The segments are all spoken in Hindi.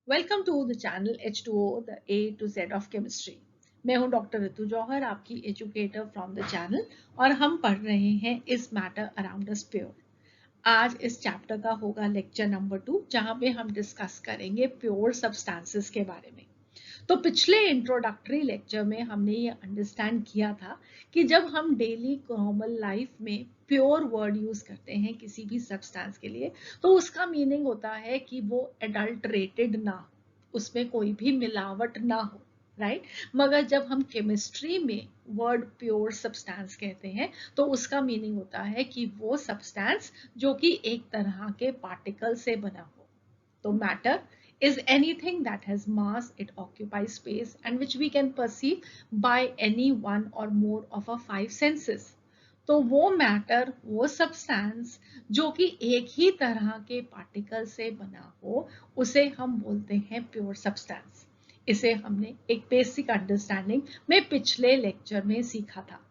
Welcome to the channel H2O the A to Z of chemistry. मैं हूं डॉक्टर ऋतु जौहर, आपकी एजुकेटर फ्रॉम द चैनल, और हम पढ़ रहे हैं इस मैटर अराउंड अस प्योर। आज इस चैप्टर का होगा लेक्चर नंबर 2, जहां पे हम डिस्कस करेंगे प्योर सब्सटेंसेस के बारे में। तो पिछले इंट्रोडक्टरी लेक्चर में हमने ये अंडरस्टैंड किया था कि जब हम डेली नॉर्मल लाइफ में प्योर वर्ड यूज करते हैं किसी भी सब्सटेंस के लिए, तो उसका मीनिंग होता है कि वो एडल्टरेटेड ना हो, उसमें कोई भी मिलावट ना हो, राइट। मगर जब हम केमिस्ट्री में वर्ड प्योर सब्सटेंस कहते हैं तो उसका मीनिंग होता है कि वो सब्सटेंस जो कि एक तरह के पार्टिकल से बना हो। तो matter is anything that has mass, it occupies space, and which we can perceive by any one or more of our five senses. तो वो मैटर, वो सब्सटेंस जो कि एक ही तरह के पार्टिकल से बना हो, उसे हम बोलते हैं प्योर सब्सटेंस। इसे हमने एक बेसिक अंडरस्टैंडिंग में पिछले लेक्चर में सीखा था।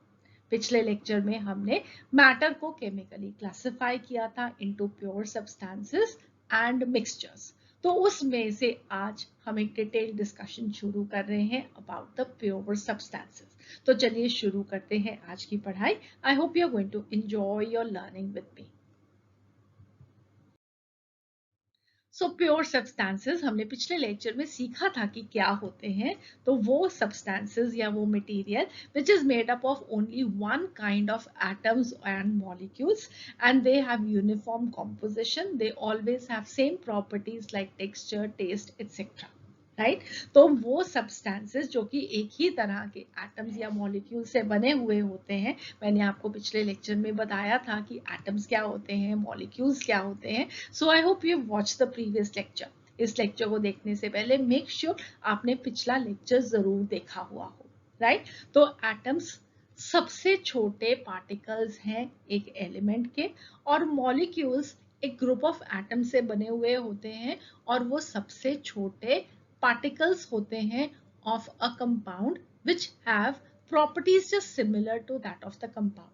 पिछले लेक्चर में हमने मैटर को केमिकली क्लासिफाई किया था into pure substances and mixtures. तो उसमें से आज हम एक डिटेल डिस्कशन शुरू कर रहे हैं अबाउट द प्योर सब्सटेंसेस। तो चलिए शुरू करते हैं आज की पढ़ाई। I hope you are going to enjoy your learning with me. So pure substances हमने पिछले लेक्चर में सीखा था कि क्या होते हैं। तो वो सब्सटेंसेस या वो material which is made up of only one kind of atoms and molecules, and they have uniform composition, they always have same properties like texture, taste, etcetera, right. तो वो सब्सटेंसेस जो कि एक ही तरह के एटम्स या मॉलिक्यूल से बने हुए होते हैं, मैंने आपको पिछले लेक्चर में बताया था कि एटम्स क्या होते हैं, मॉलिक्यूल्स क्या होते हैं। So I hope you watch the previous lecture. इस लेक्चर को देखने से पहले मेक श्योर आपने पिछला लेक्चर जरूर देखा हुआ हो, राइट। तो एटम्स सबसे छोटे पार्टिकल्स हैं एक एलिमेंट के, और मॉलिक्यूल्स एक ग्रुप ऑफ एटम से बने हुए होते हैं, और वो सबसे छोटे particles होते हैं of a compound which have properties just similar to that of the compound.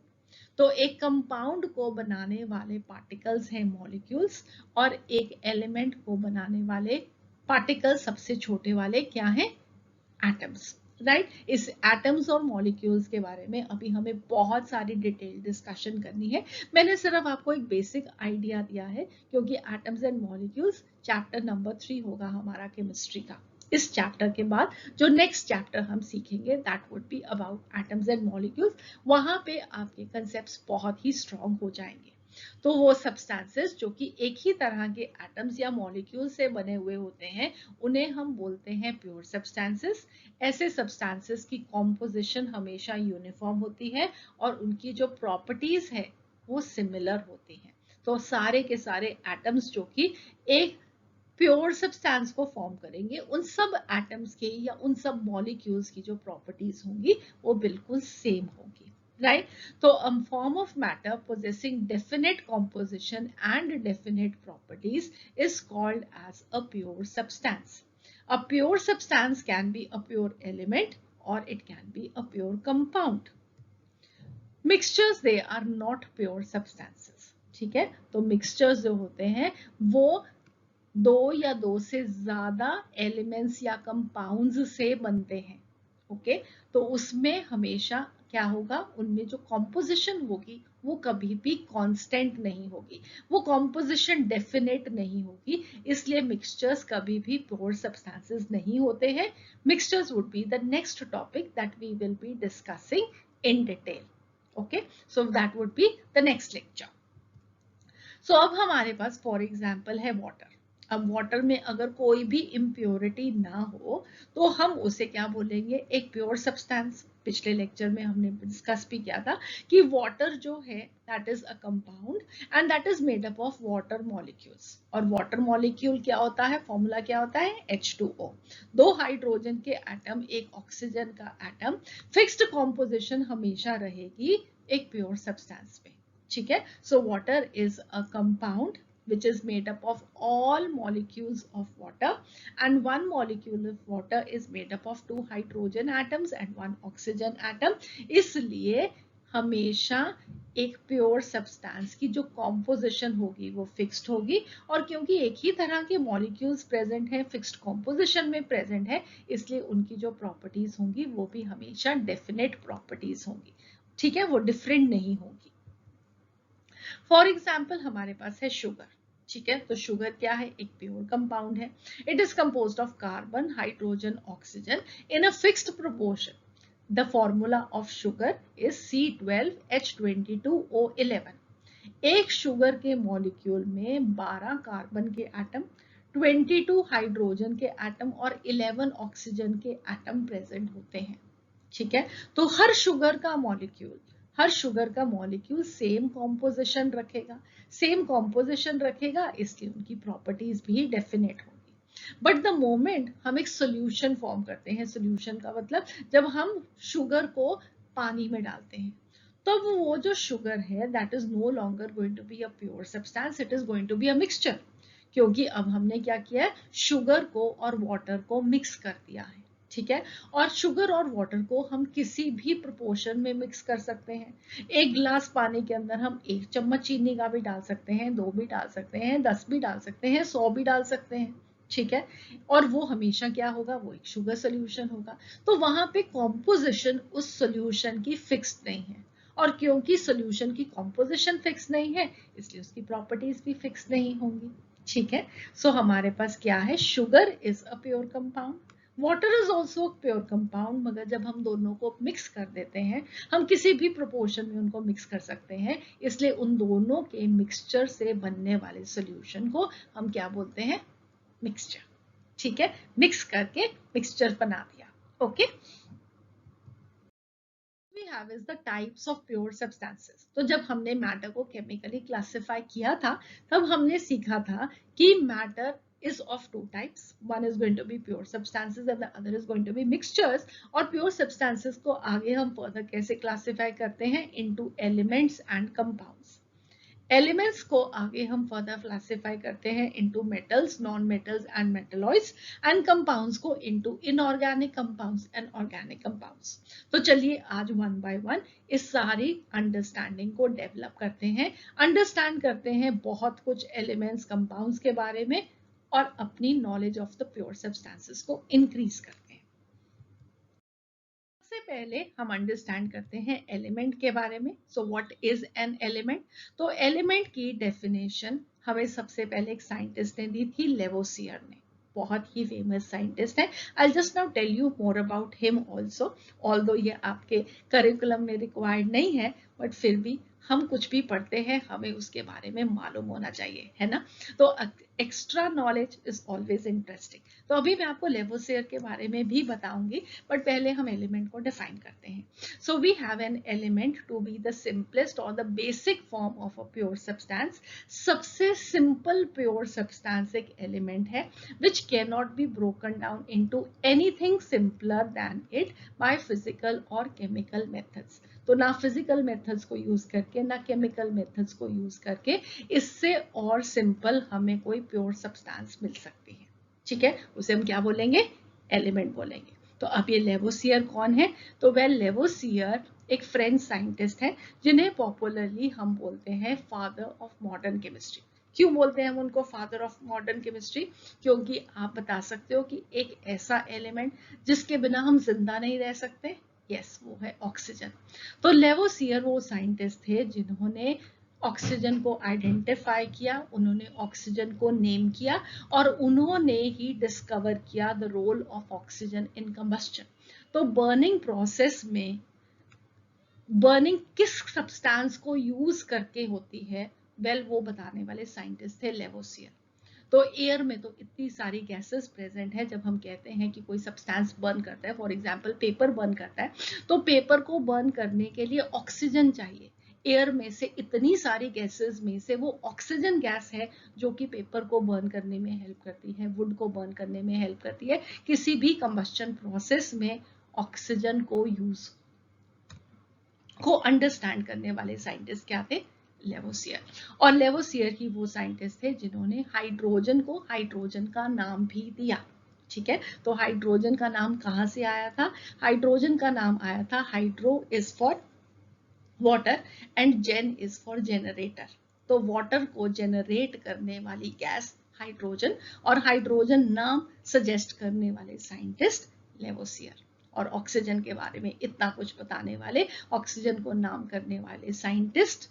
तो एक कंपाउंड को बनाने वाले पार्टिकल्स हैं मॉलिक्यूल्स, और एक एलिमेंट को बनाने वाले पार्टिकल्स सबसे छोटे वाले क्या हैं, एटम्स, राइट। इस एटम्स और मॉलिक्यूल्स के बारे में अभी हमें बहुत सारी डिटेल डिस्कशन करनी है। मैंने सिर्फ आपको एक बेसिक आइडिया दिया है, क्योंकि atoms and molecules chapter number 3 होगा हमारा केमिस्ट्री का। इस चैप्टर के बाद जो नेक्स्ट चैप्टर हम सीखेंगे that would be about atoms and molecules. वहां पे आपके कंसेप्ट्स बहुत ही स्ट्रांग हो जाएंगे। तो वो सब्सटेंसेस जो कि एक ही तरह के एटम्स या मॉलिक्यूल से बने हुए होते हैं, उन्हें हम बोलते हैं प्योर सब्सटेंसेस। ऐसे सब्सटेंसेस की कॉम्पोजिशन हमेशा यूनिफॉर्म होती है, और उनकी जो प्रॉपर्टीज है वो सिमिलर होती हैं। तो सारे के सारे एटम्स जो कि एक प्योर सब्सटेंस को फॉर्म करेंगे, उन सब एटम्स के या उन सब मॉलिक्यूल्स की जो प्रॉपर्टीज होंगी वो बिल्कुल सेम होगी, right? So a form of matter possessing definite composition and definite properties is called as a pure substance. A pure substance can be a pure element or it can be a pure compound. Mixtures, they are not pure substances. ठीक है, तो मिक्सचर्स जो होते हैं वो दो या दो से ज्यादा एलिमेंट्स या कंपाउंड्स से बनते हैं। ओके, तो उसमें हमेशा क्या होगा, उनमें जो कॉम्पोजिशन होगी वो कभी भी कांस्टेंट नहीं होगी, वो कॉम्पोजिशन डेफिनेट नहीं होगी। इसलिए मिक्सचर्स कभी भी प्योर सब्सटेंसेस नहीं होते हैं। Mixtures would be the next topic that we will be discussing in detail. Okay, so that would be the next lecture. So अब हमारे पास फॉर एग्जाम्पल है वाटर। अब वाटर में अगर कोई भी इम्प्योरिटी ना हो तो हम उसे क्या बोलेंगे, एक प्योर सब्सटेंस। पिछले लेक्चर में हमने डिस्कस भी किया था कि वाटर जो है that is a compound and that is made up of water molecules. और वाटर मॉलिक्यूल क्या होता है, फॉर्मूला क्या होता है, H2O। दो हाइड्रोजन के एटम, एक ऑक्सीजन का एटम, फिक्स्ड कॉम्पोजिशन हमेशा रहेगी एक प्योर सब्सटेंस में। ठीक है, so water is a compound which is made up of all molecules of water, and one molecule of water is made up of two hydrogen atoms and one oxygen atom. इसलिए हमेशा एक प्योर सब्सटेंस की जो कॉम्पोजिशन होगी वो फिक्स्ड होगी, और क्योंकि एक ही तरह के मॉलिक्यूल्स प्रेजेंट हैं, फिक्स्ड कॉम्पोजिशन में प्रेजेंट है, इसलिए उनकी जो प्रॉपर्टीज होंगी वो भी हमेशा डेफिनेट प्रॉपर्टीज होंगी, ठीक है, वो डिफरेंट नहीं होगी। फॉर एग्जाम्पल हमारे पास है शुगर, ठीक है, तो शुगर क्या है, एक प्योर कंपाउंड है। It is composed of carbon, hydrogen, oxygen in a fixed proportion. The formula of sugar is C12H22O11। एक शुगर के मॉलिक्यूल में 12 कार्बन के एटम, 22 हाइड्रोजन के एटम और 11 ऑक्सीजन के एटम प्रेजेंट होते हैं, ठीक है। तो हर शुगर का मॉलिक्यूल सेम कॉम्पोजिशन रखेगा, सेम कॉम्पोजिशन रखेगा, इसलिए उनकी प्रॉपर्टीज भी डेफिनेट होगी। बट द मोमेंट हम एक सोल्यूशन फॉर्म करते हैं, सोल्यूशन का मतलब जब हम शुगर को पानी में डालते हैं, तब वो जो शुगर है that is no longer going to be a pure substance, it is going to be a mixture. क्योंकि अब हमने क्या किया है, शुगर को और वाटर को मिक्स कर दिया है, ठीक है। और शुगर और वाटर को हम किसी भी प्रोपोर्शन में मिक्स कर सकते हैं। एक गिलास पानी के अंदर हम 1 चम्मच चीनी का भी डाल सकते हैं, 2 भी डाल सकते हैं, 10 भी डाल सकते हैं, 100 भी डाल सकते हैं, ठीक है। और वो हमेशा क्या होगा, वो एक शुगर सोल्यूशन होगा। तो वहां पे कॉम्पोजिशन उस सोल्यूशन की फिक्स्ड नहीं है, और क्योंकि सोल्यूशन की कॉम्पोजिशन फिक्स नहीं है, इसलिए उसकी प्रॉपर्टीज भी फिक्स नहीं होंगी, ठीक है। सो हमारे पास क्या है, sugar is a pure compound, water is also pure compound, मगर जब हम दोनों को मिक्स कर देते हैं, हम किसी भी प्रोपोर्शन में उनको मिक्स कर सकते हैं, इसलिए उन दोनों के मिक्सचर से बनने वाले सोल्यूशन को हम क्या बोलते हैं, मिक्सचर, ठीक है। मिक्स करके मिक्सचर बना दिया, okay. We have is the types of pure substances। तो जब हमने मैटर को केमिकली क्लासिफाई किया था, तब हमने सीखा था कि matter is of two types, one is going to be pure substances and the other is going to be mixtures। और pure substances को आगे हम further कैसे classify करते हैं, into elements and compounds। Elements को आगे हम फर्दर क्लासिफाई करते हैं into metals, non metals and metalloids, and compounds को into inorganic compounds and organic compounds. तो चलिए आज वन बाय वन इस सारी अंडरस्टैंडिंग को डेवलप करते हैं, अंडरस्टैंड करते हैं बहुत कुछ एलिमेंट्स, कंपाउंड्स के बारे में, और अपनी knowledge of the pure substances को इंक्रीज करते हैं। सबसे पहले हम अंडरस्टैंड करते हैं एलिमेंट के बारे में। So what is an element? तो एलिमेंट की डेफिनेशन हमें सबसे पहले एक साइंटिस्ट ने दी थी, लेवोसियर ने, बहुत ही फेमस साइंटिस्ट है। I just now tell you more about him also, although ये आपके करिकुलम में रिक्वायर्ड नहीं है, बट फिर भी हम कुछ भी पढ़ते हैं हमें उसके बारे में मालूम होना चाहिए, है ना। तो extra knowledge is always interesting. तो अभी मैं आपको लेवोसियर के बारे में भी बताऊंगी, बट पहले हम एलिमेंट को डिफाइन करते हैं। So we have an element to be the simplest और the basic form of a pure substance. सबसे सिंपल प्योर सब्सटेंस एक एलिमेंट है which cannot be broken down into anything simpler than it by physical or chemical methods। तो ना फिजिकल मेथड्स को यूज करके, ना केमिकल मेथड्स को यूज करके इससे और सिंपल हमें कोई प्योर सब्सटेंस मिल सकती है, ठीक है। उसे हम क्या बोलेंगे, एलिमेंट बोलेंगे। तो अब ये लेवोसियर कौन है? तो वेल, लेवोसियर एक फ्रेंच साइंटिस्ट है जिन्हें पॉपुलरली हम बोलते हैं फादर ऑफ मॉडर्न केमिस्ट्री। क्यों बोलते हैं हम उनको फादर ऑफ मॉडर्न केमिस्ट्री? क्योंकि आप बता सकते हो कि एक ऐसा एलिमेंट जिसके बिना हम जिंदा नहीं रह सकते, यस, वो है ऑक्सीजन। तो लेवोसियर वो साइंटिस्ट थे जिन्होंने ऑक्सीजन को आइडेंटिफाई किया, उन्होंने ऑक्सीजन को नेम किया, और उन्होंने ही डिस्कवर किया the role of oxygen in combustion. तो बर्निंग प्रोसेस में बर्निंग किस सब्सटेंस को यूज करके होती है, वेल वो बताने वाले साइंटिस्ट थे लेवोसियर। तो एयर में तो इतनी सारी गैसेस प्रेजेंट है, जब हम कहते हैं कि कोई सब्सटेंस बर्न करता है, फॉर एग्जांपल पेपर बर्न करता है, तो पेपर को बर्न करने के लिए ऑक्सीजन चाहिए। एयर में से इतनी सारी गैसेस में से वो ऑक्सीजन गैस है जो कि पेपर को बर्न करने में हेल्प करती है, वुड को बर्न करने में हेल्प करती है। किसी भी कंबस्शन प्रोसेस में ऑक्सीजन को यूज को अंडरस्टैंड करने वाले साइंटिस्ट क्या थे, लेवोसियर। और लेवोसियर ही वो साइंटिस्ट थे जिन्होंने हाइड्रोजन को हाइड्रोजन का नाम भी दिया, ठीक है। तो हाइड्रोजन का नाम कहां से आया था? हाइड्रोजन का नाम आया था, hydro is for water, and gen is for generator. तो वाटर को जनरेट करने वाली गैस हाइड्रोजन, और हाइड्रोजन नाम सजेस्ट करने वाले साइंटिस्ट लेवोसियर, और ऑक्सीजन के बारे में इतना कुछ बताने वाले, ऑक्सीजन को नाम करने वाले साइंटिस्ट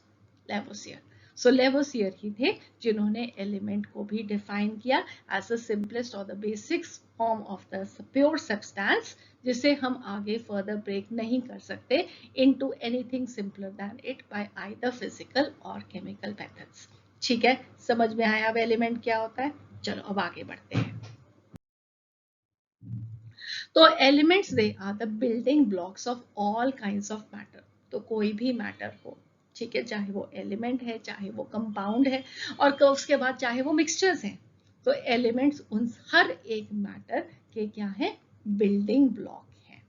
लेवोसियर। सो लेवोसियर ही थे जिन्होंने एलिमेंट को भी डिफाइन किया एज द सिंपलेस्ट और the basics form of the pure substance, जिसे हम आगे फर्दर ब्रेक नहीं कर सकते into anything simpler than it by either physical और केमिकल मेथड्स। ठीक है, समझ में आया अब एलिमेंट क्या होता है? चलो अब आगे बढ़ते हैं। तो elements they are the building blocks of all kinds of matter. तो कोई भी मैटर हो, ठीक है, चाहे वो एलिमेंट है, चाहे वो कंपाउंड है, और उसके बाद चाहे वो मिक्सचर्स हैं, तो एलिमेंट्स उन हर एक मैटर के क्या है? बिल्डिंग ब्लॉक है।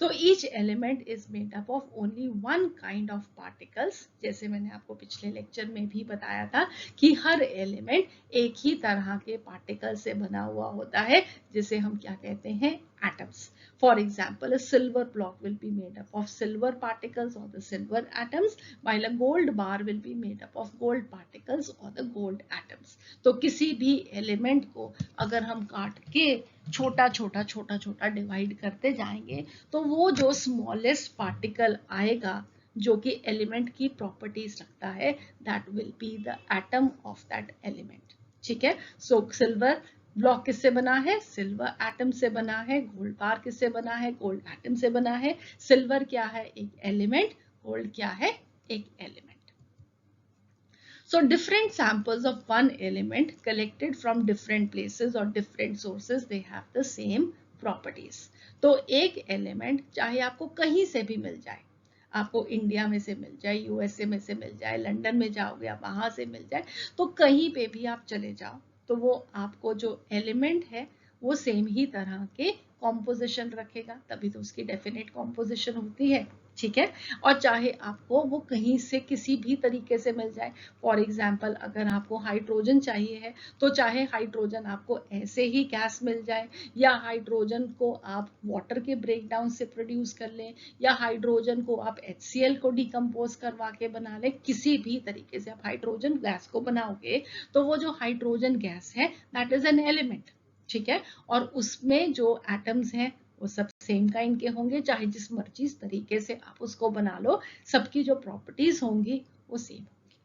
तो each element is made up of only one kind of particles. जैसे मैंने आपको पिछले लेक्चर में भी बताया था कि हर एलिमेंट एक ही तरह के पार्टिकल से बना हुआ होता है, जिसे हम क्या कहते हैं? Atoms. For example, a silver block will be made up of silver particles or the silver atoms, while a gold bar will be made up of gold particles or the gold atoms. तो किसी भी एलिमेंट को अगर हम काट के छोटा छोटा डिवाइड करते जाएंगे, तो वो जो स्मॉलेस्ट पार्टिकल आएगा जो कि एलिमेंट की प्रॉपर्टीज रखता है, that will be the atom of that element. ठीक है, सो सिल्वर ब्लॉक किससे बना है? सिल्वर एटम से बना है। गोल्ड बार किससे बना है? गोल्ड एटम से बना है। सिल्वर क्या है? एक एलिमेंट। गोल्ड क्या है? एक element. So different samples of one element collected from different places or different sources, they have the same properties. तो एक एलिमेंट चाहे आपको कहीं से भी मिल जाए, आपको इंडिया में से मिल जाए, यूएसए में से मिल जाए, लंदन में जाओगे आप वहां से मिल जाए, तो कहीं पे भी आप चले जाओ, तो वो आपको जो एलिमेंट है वो सेम ही तरह के कॉम्पोजिशन रखेगा, तभी तो उसकी डेफिनेट कॉम्पोजिशन होती है। ठीक है, और चाहे आपको वो कहीं से किसी भी तरीके से मिल जाए, फॉर एग्जाम्पल अगर आपको हाइड्रोजन चाहिए है, तो चाहे हाइड्रोजन आपको ऐसे ही गैस मिल जाए, या हाइड्रोजन को आप वाटर के ब्रेकडाउन से प्रोड्यूस कर लें, या हाइड्रोजन को आप HCl को डिकम्पोज करवा के बना लें, किसी भी तरीके से आप हाइड्रोजन गैस को बनाओगे, तो वो जो हाइड्रोजन गैस है दैट इज एन एलिमेंट। ठीक है, और उसमें जो एटम्स हैं वो सब सेम काइंड के होंगे, चाहे जिस मर्जी तरीके से आप उसको बना लो, सबकी जो प्रॉपर्टीज होंगी वो सेम होंगी।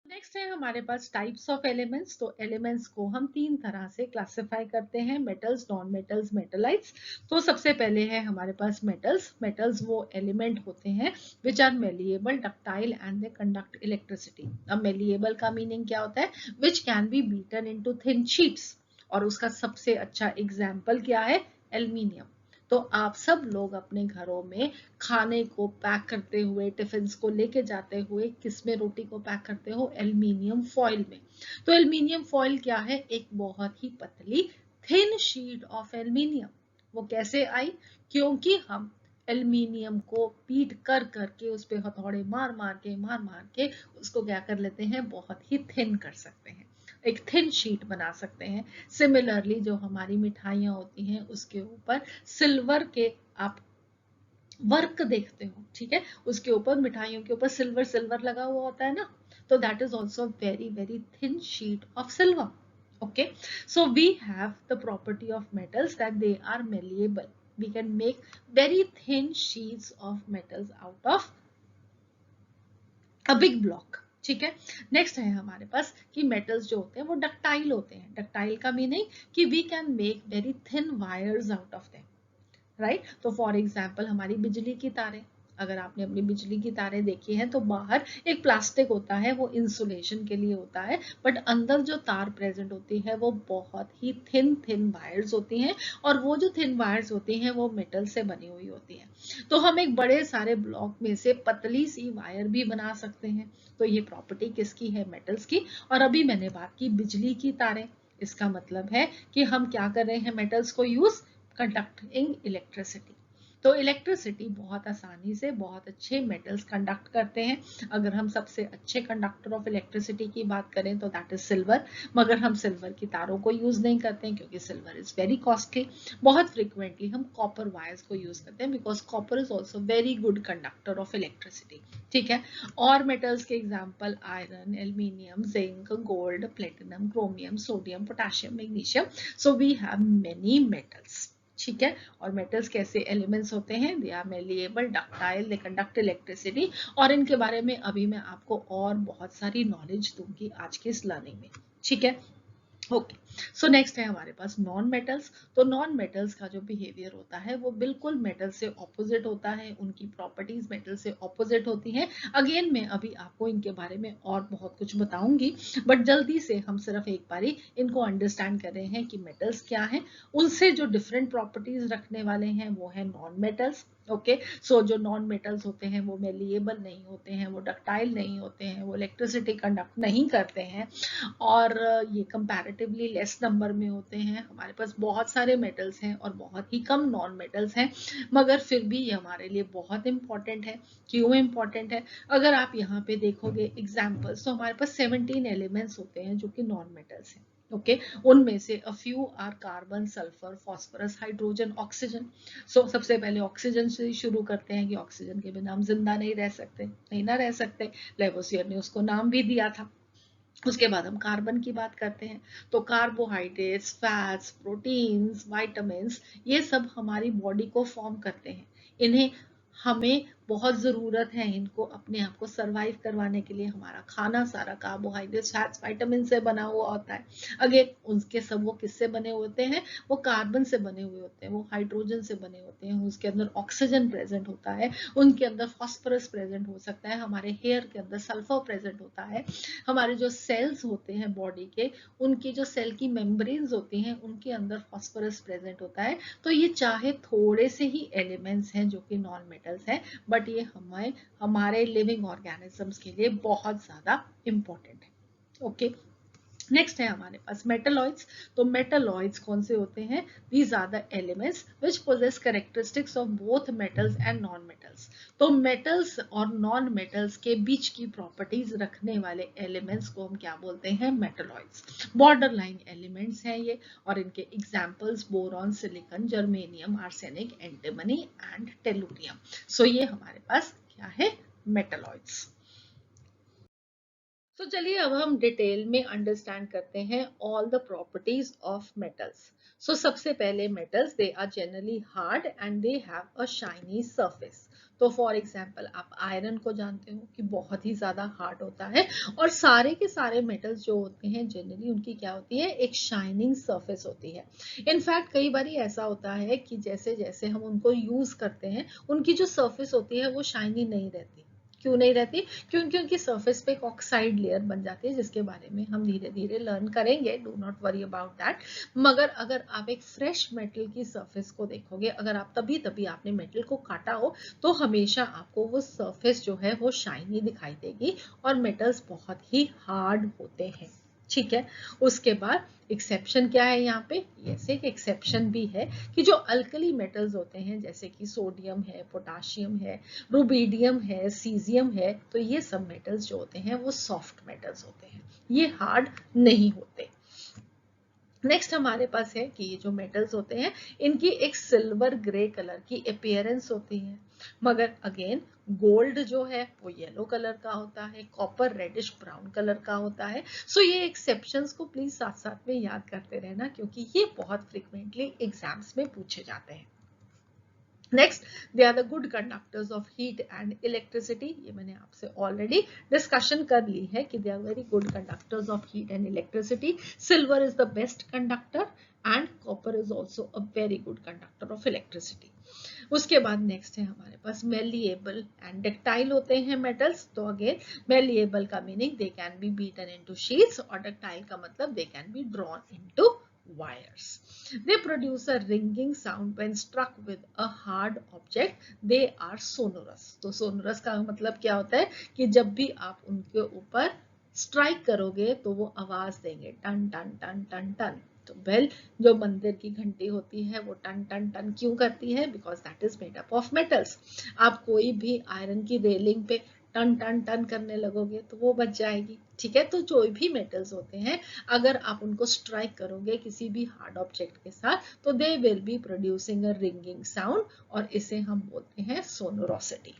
नेक्स्ट है हमारे पास टाइप्स ऑफ एलिमेंट्स। तो एलिमेंट्स को हम तीन तरह से क्लासिफाई करते हैं, मेटल्स, नॉन मेटल्स, मेटलाइट्स। तो सबसे पहले है हमारे पास मेटल्स। मेटल्स वो एलिमेंट होते हैं which are malleable, ductile and they conduct electricity. अब मेलिएबल का मीनिंग क्या होता है? Which can be beaten into thin sheets, और उसका सबसे अच्छा एग्जाम्पल क्या है? एल्यूमिनियम। तो आप सब लोग अपने घरों में खाने को पैक करते हुए, टिफिन को लेके जाते हुए किस में रोटी को पैक करते हो? एल्यूमिनियम फॉइल में। तो एल्यूमिनियम फॉइल क्या है? एक बहुत ही पतली थिन शीट ऑफ एल्यूमिनियम। वो कैसे आई? क्योंकि हम एल्यूमिनियम को पीट कर करके उस पे हथौड़े मार मार के उसको क्या कर लेते हैं? बहुत ही थिन कर सकते हैं, एक थिन शीट बना सकते हैं। सिमिलरली जो हमारी मिठाइयाँ होती हैं उसके ऊपर सिल्वर के आप वर्क देखते हो, ठीक है, उसके ऊपर मिठाइयों के ऊपर सिल्वर सिल्वर लगा हुआ होता है ना, तो that is also very very thin sheet of silver. Okay, so we have the property of metals that they are malleable. We can make very thin sheets of metals out of a big block. ठीक है, नेक्स्ट है हमारे पास कि मेटल्स जो होते हैं वो डक्टाइल होते हैं। डक्टाइल का मीनिंग कि we can make very thin wires out of them, right. तो फॉर एग्जाम्पल हमारी बिजली की तारें, अगर आपने अपनी बिजली की तारें देखी हैं तो बाहर एक प्लास्टिक होता है, वो इंसुलेशन के लिए होता है, बट अंदर जो तार प्रेजेंट होती है वो बहुत ही थिन थिन वायर्स होती हैं, और वो जो थिन वायर्स होती हैं वो मेटल से बनी हुई होती हैं। तो हम एक बड़े सारे ब्लॉक में से पतली सी वायर भी बना सकते हैं। तो ये प्रॉपर्टी किसकी है? मेटल्स की। और अभी मैंने बात की बिजली की तारें, इसका मतलब है कि हम क्या कर रहे हैं? मेटल्स को यूज कंडक्टिंग इलेक्ट्रिसिटी। तो इलेक्ट्रिसिटी बहुत आसानी से बहुत अच्छे मेटल्स कंडक्ट करते हैं। अगर हम सबसे अच्छे कंडक्टर ऑफ इलेक्ट्रिसिटी की बात करें तो दैट इज सिल्वर, मगर हम सिल्वर की तारों को यूज नहीं करते हैं क्योंकि सिल्वर इज वेरी कॉस्टली। बहुत फ्रिक्वेंटली हम कॉपर वायर्स को यूज करते हैं because copper is also very good conductor of electricity. ठीक है, और मेटल्स के example iron, aluminium, zinc, gold, platinum, chromium, sodium, potassium, magnesium. So we have many metals. ठीक है, और मेटल्स कैसे एलिमेंट्स होते हैं, they are malleable, ductile, they conduct electricity, और इनके बारे में अभी मैं आपको और बहुत सारी नॉलेज दूंगी आज की इस लर्निंग में। ठीक है, ओके। सो नेक्स्ट है हमारे पास नॉन मेटल्स। तो नॉन मेटल्स का जो बिहेवियर होता है वो बिल्कुल मेटल से ऑपोजिट होता है, उनकी प्रॉपर्टीज मेटल से ऑपोजिट होती हैं। अगेन मैं अभी आपको इनके बारे में और बहुत कुछ बताऊंगी, बट जल्दी से हम सिर्फ एक बारी इनको अंडरस्टैंड कर रहे हैं कि मेटल्स क्या हैं। उनसे जो डिफरेंट प्रॉपर्टीज रखने वाले हैं वो है नॉन मेटल्स। ओके, सो जो नॉन मेटल्स होते हैं वो मेलिएबल नहीं होते हैं, वो डक्टाइल नहीं होते हैं, वो इलेक्ट्रिसिटी कंडक्ट नहीं करते हैं, और ये कंपैरेटिवली लेस नंबर में होते हैं। हमारे पास बहुत सारे मेटल्स हैं और बहुत ही कम नॉन मेटल्स हैं, मगर फिर भी ये हमारे लिए बहुत इंपॉर्टेंट है। क्यों इंपॉर्टेंट है? अगर आप यहाँ पे देखोगे एग्जाम्पल्स तो हमारे पास 17 एलिमेंट्स होते हैं जो कि नॉन मेटल्स हैं। ओके, उनमें से a few are carbon, sulphur, phosphorus, hydrogen, oxygen. So सबसे पहले ऑक्सीजन से शुरू करते हैं कि ऑक्सीजन के बिना हम जिंदा नहीं रह सकते, नहीं ना रह सकते, लेवोसियर ने उसको नाम भी दिया था। उसके बाद हम कार्बन की बात करते हैं, तो कार्बोहाइड्रेट्स, फैट्स, प्रोटीन्स, विटामिन्स, ये सब हमारी बॉडी को फॉर्म करते हैं। इन्हें हमें बहुत ज़रूरत है, इनको अपने आप को सरवाइव करवाने के लिए। हमारा खाना सारा कार्बोहाइड्रेट्स, फैट्स, विटामिन से बना हुआ होता है। अगेन उनके सब वो किससे बने होते हैं, वो कार्बन से बने हुए होते हैं, वो हाइड्रोजन से बने होते हैं, उसके अंदर ऑक्सीजन प्रेजेंट होता है, उनके अंदर फॉस्फोरस प्रेजेंट हो सकता है, हमारे हेयर के अंदर सल्फर प्रेजेंट होता है, हमारे जो सेल्स होते हैं बॉडी के, उनकी जो सेल की मेम्ब्रेन्स होती हैं उनके अंदर फॉस्फोरस प्रेजेंट होता है। तो ये चाहे थोड़े से ही एलिमेंट्स हैं जो कि नॉन मेटल्स हैं, बट ये हमारे लिविंग ऑर्गेनिजम्स के लिए बहुत ज्यादा इंपॉर्टेंट है। ओके, नेक्स्ट है हमारे पास मेटलॉइड्स। तो मेटलॉइड्स कौन से होते हैं? These are the elements which possess characteristics of both metals and non metals. तो मेटल्स और नॉन मेटल्स के बीच की प्रॉपर्टीज रखने वाले एलिमेंट्स को हम क्या बोलते हैं? मेटलॉइड्स। बॉर्डर लाइन एलिमेंट्स हैं ये, और इनके examples boron, silicon, germanium, arsenic, antimony and tellurium. So ये हमारे पास क्या है? मेटलॉइड्स। तो चलिए अब हम डिटेल में अंडरस्टैंड करते हैं all the properties of metals. So सबसे पहले metals, they are generally hard and they have a shiny surface. तो फॉर एग्जांपल आप आयरन को जानते हो कि बहुत ही ज्यादा हार्ड होता है, और सारे के सारे मेटल्स जो होते हैं जनरली उनकी क्या होती है? एक शाइनिंग सरफेस होती है। इनफैक्ट कई बार ऐसा होता है कि जैसे जैसे हम उनको यूज करते हैं उनकी जो सरफेस होती है वो शाइनी नहीं रहती। क्यों नहीं रहती? क्योंकि उनकी सरफेस पे एक ऑक्साइड लेयर बन जाती है, जिसके बारे में हम धीरे धीरे लर्न करेंगे, do not worry about that. मगर अगर आप एक फ्रेश मेटल की सरफेस को देखोगे, अगर आप तभी तभी आपने मेटल को काटा हो, तो हमेशा आपको वो सरफेस जो है वो शाइनी दिखाई देगी, और मेटल्स बहुत ही हार्ड होते हैं। ठीक है, उसके बाद एक्सेप्शन क्या है यहाँ पे? यस, एक एक्सेप्शन भी है कि जो अल्कली मेटल्स होते हैं जैसे कि सोडियम है, पोटाशियम है, रुबीडियम है, सीजियम है, तो ये सब मेटल्स जो होते हैं वो सॉफ्ट मेटल्स होते हैं, ये हार्ड नहीं होते। नेक्स्ट हमारे पास है कि ये जो मेटल्स होते हैं इनकी एक सिल्वर ग्रे कलर की अपीयरेंस होती है, मगर अगेन गोल्ड जो है वो येलो कलर का होता है, कॉपर रेडिश ब्राउन कलर का होता है। सो ये एक्सेप्शंस को प्लीज साथ साथ में याद करते रहना, क्योंकि ये बहुत फ्रिक्वेंटली एग्जाम्स में पूछे जाते हैं। Next, they are the good conductors of heat and electricity. ये मैंने आपसे ऑलरेडी डिस्कशन कर ली है कि they are very good conductors of heat and electricity. Silver is the best conductor and copper is also a very good conductor of electricity. उसके बाद नेक्स्ट है हमारे पास मेलिएबल एंड डक्टाइल होते हैं मेटल्स। तो अगेन मेलिएबल का meaning they can be beaten into sheets, और डक्टाइल का मतलब दे can be drawn into wires. They produce a ringing sound when struck with a hard object. They are sonorous. तो sonorous का मतलब क्या होता है कि जब भी आप उनके ऊपर स्ट्राइक करोगे तो वो आवाज देंगे टन टन टन टन टन। तो बेल जो मंदिर की घंटी होती है वो टन टन टन क्यों करती है? Because that is made up of metals. आप कोई भी आयरन की रेलिंग पे टन टन टन करने लगोगे तो वो बच जाएगी। ठीक है, तो जो भी मेटल्स होते हैं अगर आप उनको स्ट्राइक करोगे किसी भी हार्ड ऑब्जेक्ट के साथ तो they will be producing a ringing sound और इसे हम बोलते हैं सोनोरोसिटी।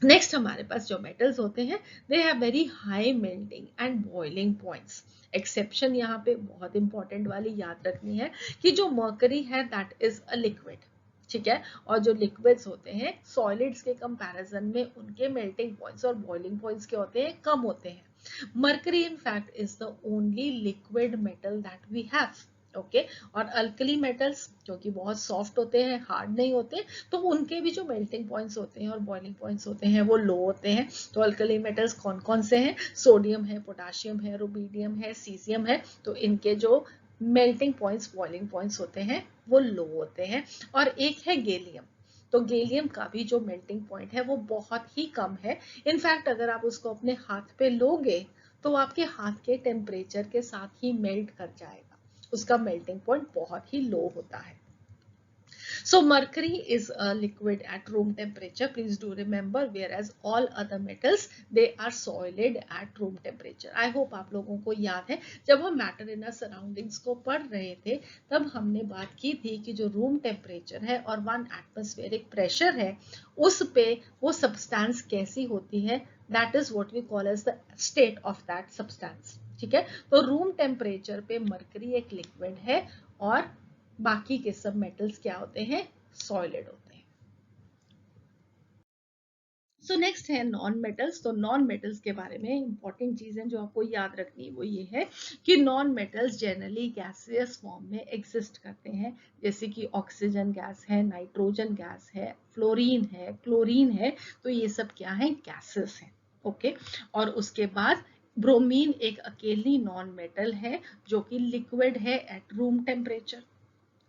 नेक्स्ट हमारे पास जो मेटल्स होते हैं they have very high melting and boiling points. Exception यहाँ पे बहुत इंपॉर्टेंट वाली याद रखनी है कि जो मर्करी है दैट इज अ लिक्विड। ठीक है, और जो लिक्विड्स होते हैं सॉलिड्स के कंपैरिजन में उनके मेल्टिंग पॉइंट्स और बॉइलिंग पॉइंट्स के होते हैं कम होते हैं। Mercury in fact is the only liquid metal that we have. Okay, और अल्कली मेटल्स जो कि बहुत सॉफ्ट होते हैं, हार्ड नहीं होते, तो उनके भी जो मेल्टिंग पॉइंट्स होते हैं और बॉइलिंग पॉइंट्स होते हैं वो लो होते हैं। तो अल्कली मेटल्स कौन कौन से हैं? सोडियम है, पोटाशियम है, रुबीडियम है, सीजियम है। तो इनके जो मेल्टिंग पॉइंट्स, बॉइलिंग पॉइंट्स होते हैं वो लो होते हैं। और एक है गैलियम। तो गैलियम का भी जो मेल्टिंग पॉइंट है वो बहुत ही कम है। इनफैक्ट अगर आप उसको अपने हाथ पे लोगे तो आपके हाथ के टेम्परेचर के साथ ही मेल्ट कर जाएगा, उसका मेल्टिंग पॉइंट बहुत ही लो होता है। So mercury is a liquid at room temperature, please do remember, whereas all other metals they are solid at room temperature. I hope आप लोगों को याद है जब हम मैटर इन सराउंडिंग्स को पढ़ रहे थे तब हमने बात की थी कि जो रूम टेम्परेचर है और 1 एटमॉस्फेरिक प्रेशर है उस पे वो सब्सटेंस कैसी होती है, that is what we call as the state of that substance. ठीक है, तो रूम टेम्परेचर पे मर्करी एक लिक्विड है और बाकी के सब मेटल्स क्या होते हैं? सॉलिड होते हैं। सो नेक्स्ट है नॉन मेटल्स। तो नॉन मेटल्स के बारे में इंपॉर्टेंट चीजें जो आपको याद रखनी है वो ये है कि non metals generally gaseous form में एग्जिस्ट करते हैं, जैसे कि ऑक्सीजन गैस है, नाइट्रोजन गैस है, फ्लोरीन है, क्लोरीन है। तो ये सब क्या है? गैसेस हैं। ओके, और उसके बाद ब्रोमीन एक अकेली नॉन मेटल है जो कि लिक्विड है eight room temperature.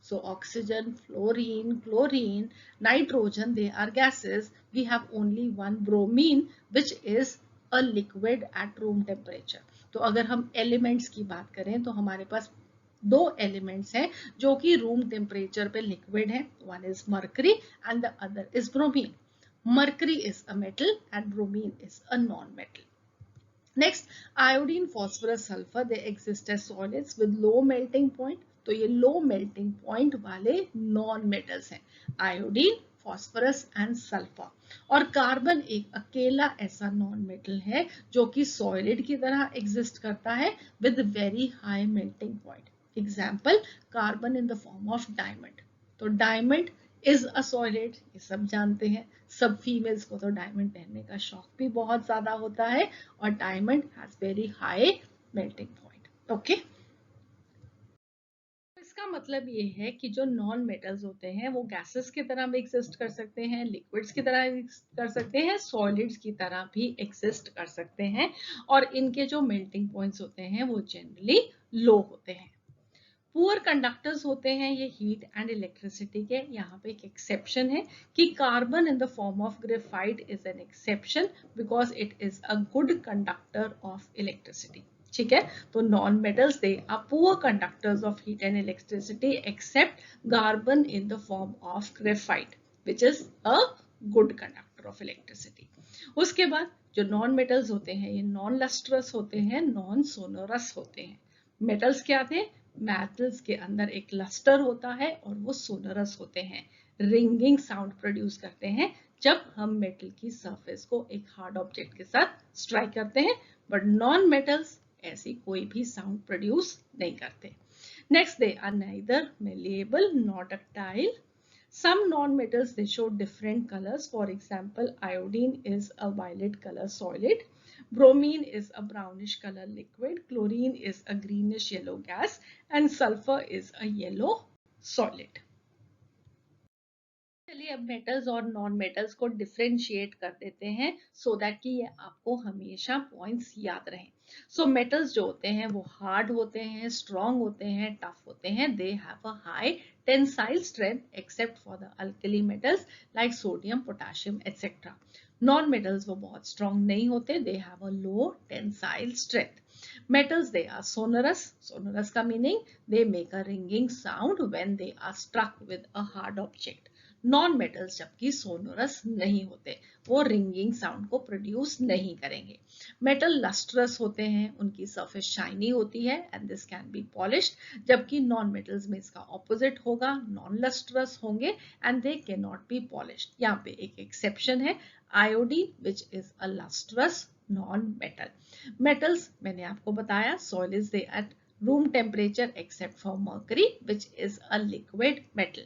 So oxygen, fluorine, chlorine, nitrogen, they are gases. We have only one bromine, which is a liquid at room temperature. तो अगर हम elements की बात करें तो हमारे पास दो elements हैं जो कि room temperature पे liquid हैं. One is mercury and the other is bromine. Mercury is a metal and bromine is a non-metal. Next, iodine, phosphorus, sulfur, they exist as solids with low melting point. तो ये लो मेल्टिंग पॉइंट वाले नॉन मेटल्स हैं, आयोडीन, फॉस्फोरस एंड सल्फर। और कार्बन एक अकेला ऐसा नॉन मेटल है जो कि सॉलिड की तरह एग्जिस्ट करता है with very high melting point. Example, carbon in the form of diamond. तो डायमंड इज अ सॉलिड, ये सब जानते हैं। सब फीमेल्स को तो डायमंड पहनने का शौक भी बहुत ज्यादा होता है और diamond has very high melting point. Okay, इसका मतलब ये है कि जो नॉन मेटल्स होते हैं वो गैसेस की तरह भी एग्जिस्ट कर सकते हैं, लिक्विड्स की तरह भी कर सकते हैं, सॉलिड्स की तरह भी एग्जिस्ट कर सकते हैं। और इनके जो मेल्टिंग पॉइंट्स होते हैं वो जनरली लो होते हैं। पुअर कंडक्टर्स होते हैं ये हीट एंड इलेक्ट्रिसिटी के। यहाँ पे एक एक्सेप्शन है कि carbon in the form of graphite is an exception because it is a good conductor of electricity. ठीक है, तो non metals they are poor conductors of heat and electricity except carbon in the form of graphite which is a good conductor of electricity. उसके बाद जो नॉन मेटल्स होते हैं ये नॉन लस्ट्रस होते हैं, नॉन सोनोरस होते हैं। मेटल्स क्या थे? मेटल्स के अंदर एक लस्टर होता है और वो सोनरस होते हैं, रिंगिंग साउंड प्रोड्यूस करते हैं जब हम मेटल की सरफेस को एक हार्ड ऑब्जेक्ट के साथ स्ट्राइक करते हैं। बट नॉन मेटल्स ऐसी कोई भी साउंड प्रोड्यूस नहीं करते। Next, they are neither malleable nor ductile. Some non-metals they show different colors. For example, iodine is a violet color solid. Bromine is a brownish color liquid. Chlorine is a greenish yellow gas. And sulfur is a yellow solid. चलिए अब मेटल्स और नॉन मेटल्स को डिफरेंशिएट कर देते हैं सो दैट कि ये आपको हमेशा पॉइंट्स याद रहें। सो मेटल्स जो होते हैं वो हार्ड होते हैं, स्ट्रॉन्ग होते हैं, टफ होते हैं, दे have a high tensile strength except for the alkali metals like sodium, potassium etcetera. Non metals वो बहुत स्ट्रॉन्ग नहीं होते, दे have a low tensile strength. Metals, they are sonorous. Sonorous का meaning they make a ringing sound when they are struck with a hard object. Non metals जबकि सोनोरस नहीं होते, वो रिंगिंग साउंड को प्रोड्यूस नहीं करेंगे. मेटल लस्ट्रस होते हैं, उनकी सरफेस शाइनी होती है and this can be polished, जबकि नॉन मेटल्स में इसका ऑपोजिट होगा, नॉन लस्ट्रस होंगे and they can not B polished. यहाँ पे एक एक्सेप्शन है, iodine which is a lustrous non metal. Metals मैंने आपको बताया, solids they eight room temperature except for mercury which is a liquid metal.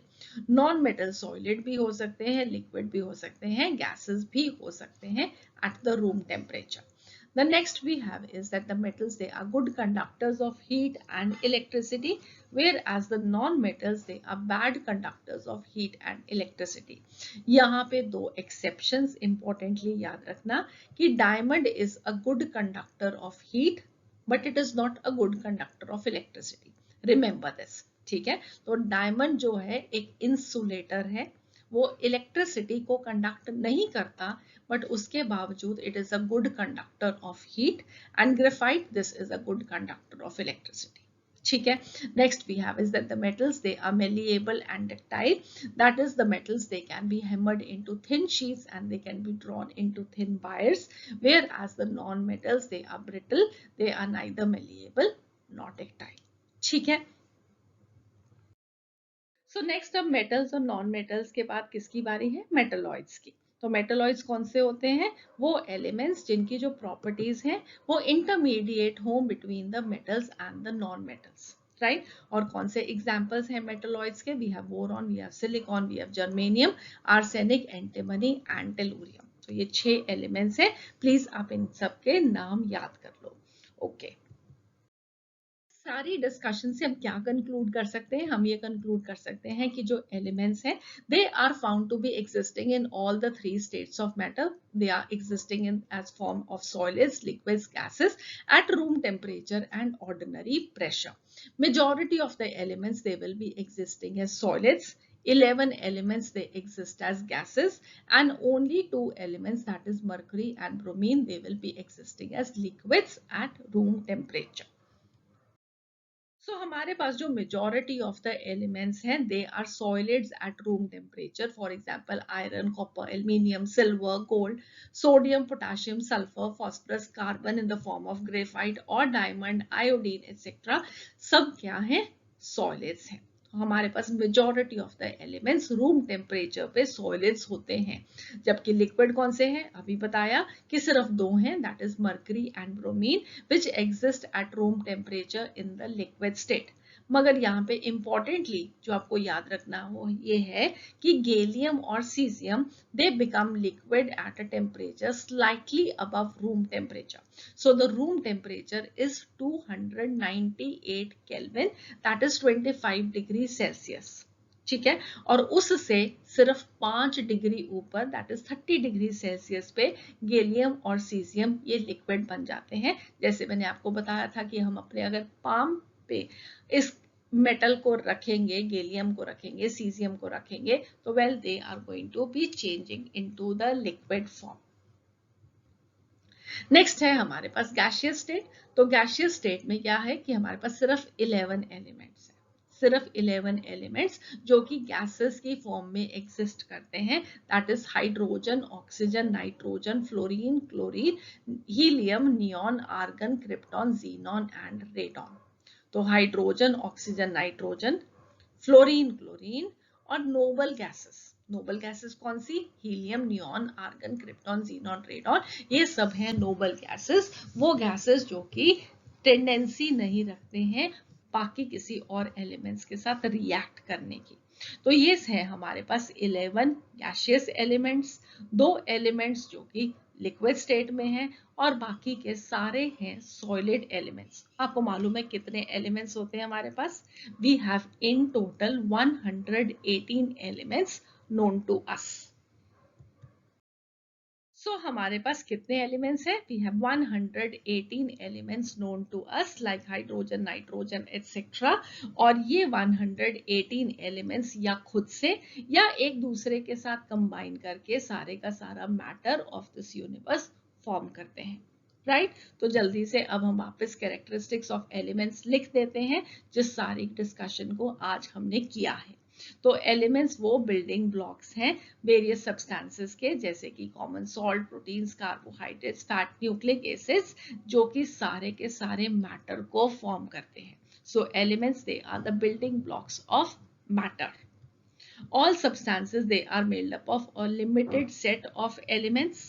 Non metal solid भी हो सकते हैं, लिक्विड भी हो सकते हैं, gases भी हो सकते हैं at the room temperature. The next we have is that the metals, they are good conductors of heat and electricity, whereas the non-metals, they are bad conductors of heat and electricity. यहाँ पे दो exceptions importantly याद रखना कि diamond is a good conductor of heat but it is not a good conductor of electricity. Remember this. ठीक है, तो डायमंड जो है एक इंसुलेटर है, वो इलेक्ट्रिसिटी को कंडक्ट नहीं करता, बट उसके बावजूद it is a good conductor of heat, and graphite this is a good conductor of electricity. ठीक है, next we have is that the metals they are malleable and ductile. That is, the metals they can be hammered into thin sheets and they can be drawn into thin wires, whereas the non metals they are brittle, they are neither malleable nor ductile. ठीक है. सो नेक्स्ट अब मेटल्स और नॉन मेटल्स के बाद किसकी बारी है, मेटलॉइड्स की. तो मेटलॉइड्स कौन से होते हैं, वो एलिमेंट्स जिनकी जो प्रॉपर्टीज हैं वो इंटरमीडिएट हो between the metals and the non metals, right. और कौन से एग्जांपल्स हैं मेटलॉइड्स के, we have boron, we have silicon, we have germanium, arsenic, antimony and tellurium. तो ये 6 एलिमेंट्स हैं, प्लीज आप इन सब के नाम याद कर लो. ओके, सारी डिस्कशन से हम क्या कंक्लूड कर सकते हैं, हम ये कंक्लूड कर सकते हैं कि जो एलिमेंट्स हैं they are found to be existing in all the 3 states of matter. They are existing in as form of solids, liquids, gases at room temperature and ordinary pressure. Majority of the elements they will be existing as solids. 11 elements they exist as gases, and only 2 elements, that is mercury and bromine, they will be existing as liquids at room temperature. So हमारे पास जो majority of the elements हैं they are solids at room temperature. For example, iron, copper, aluminium, silver, gold, sodium, potassium, sulfur, phosphorus, carbon in the form of graphite or diamond, iodine, etc. सब क्या हैं, solids हैं. हमारे पास majority of the elements room temperature पे सॉलिड्स होते हैं, जबकि लिक्विड कौन से हैं, अभी बताया कि सिर्फ 2 हैं, that is mercury and bromine which exist at room temperature in the liquid state. मगर यहाँ पे इंपॉर्टेंटली जो आपको याद रखना हो ये है कि गैलियम और caesium they become liquid at a temperature slightly above room temperature. So the room temperature is 298 Kelvin, that is 25 degree Celsius. ठीक है, और उससे सिर्फ 5 डिग्री ऊपर, दैट इज 30 डिग्री सेल्सियस पे गैलियम और सीजियम ये लिक्विड बन जाते हैं. जैसे मैंने आपको बताया था कि हम अपने अगर पाम पे इस मेटल को रखेंगे, गैलियम को रखेंगे, सीजियम को रखेंगे, तो well they are going to be changing into the liquid form. Next है हमारे पास गैसियस स्टेट. तो गैसियस स्टेट में क्या है कि हमारे पास सिर्फ 11 एलिमेंट्स हैं, सिर्फ 11 एलिमेंट्स जो कि गैसेस की फॉर्म में एग्जिस्ट करते हैं, that is hydrogen, oxygen, nitrogen, fluorine, chlorine, helium, neon, argon, krypton, xenon and radon. तो hydrogen, oxygen, nitrogen, fluorine, chlorine और नोबल गैसेस. नोबल गैसेस कौन सी, helium, neon, argon, krypton, xenon, radon, ये सब हैं नोबल गैसेस. वो गैसेस जो कि टेंडेंसी नहीं रखते हैं बाकी किसी और एलिमेंट्स के साथ रिएक्ट करने की. तो ये है हमारे पास 11 गैसियस एलिमेंट्स, 2 एलिमेंट्स जो कि लिक्विड स्टेट में हैं और बाकी के सारे हैं सॉलिड एलिमेंट्स. आपको मालूम है कितने एलिमेंट्स होते हैं हमारे पास, we have in total 118 elements known to us. हमारे पास कितने एलिमेंट्स हैं? We have 118 elements known to us like hydrogen, nitrogen etcetera. और ये 118 एलिमेंट्स या खुद से या एक दूसरे के साथ कंबाइन करके सारे का सारा matter of this universe form करते हैं, राइट? तो जल्दी से अब हम वापस कैरेक्टरिस्टिक्स ऑफ एलिमेंट्स लिख देते हैं जिस सारी डिस्कशन को आज हमने किया है। तो एलिमेंट्स वो बिल्डिंग ब्लॉक्स हैं वेरियस सब्सटेंसेस के, जैसे कि common salt, proteins, carbohydrates, fat, nucleic acids, जो कि सारे के सारे मैटर को फॉर्म करते हैं। So elements they are the building blocks of matter. All substances, they are made up of a limited set of elements.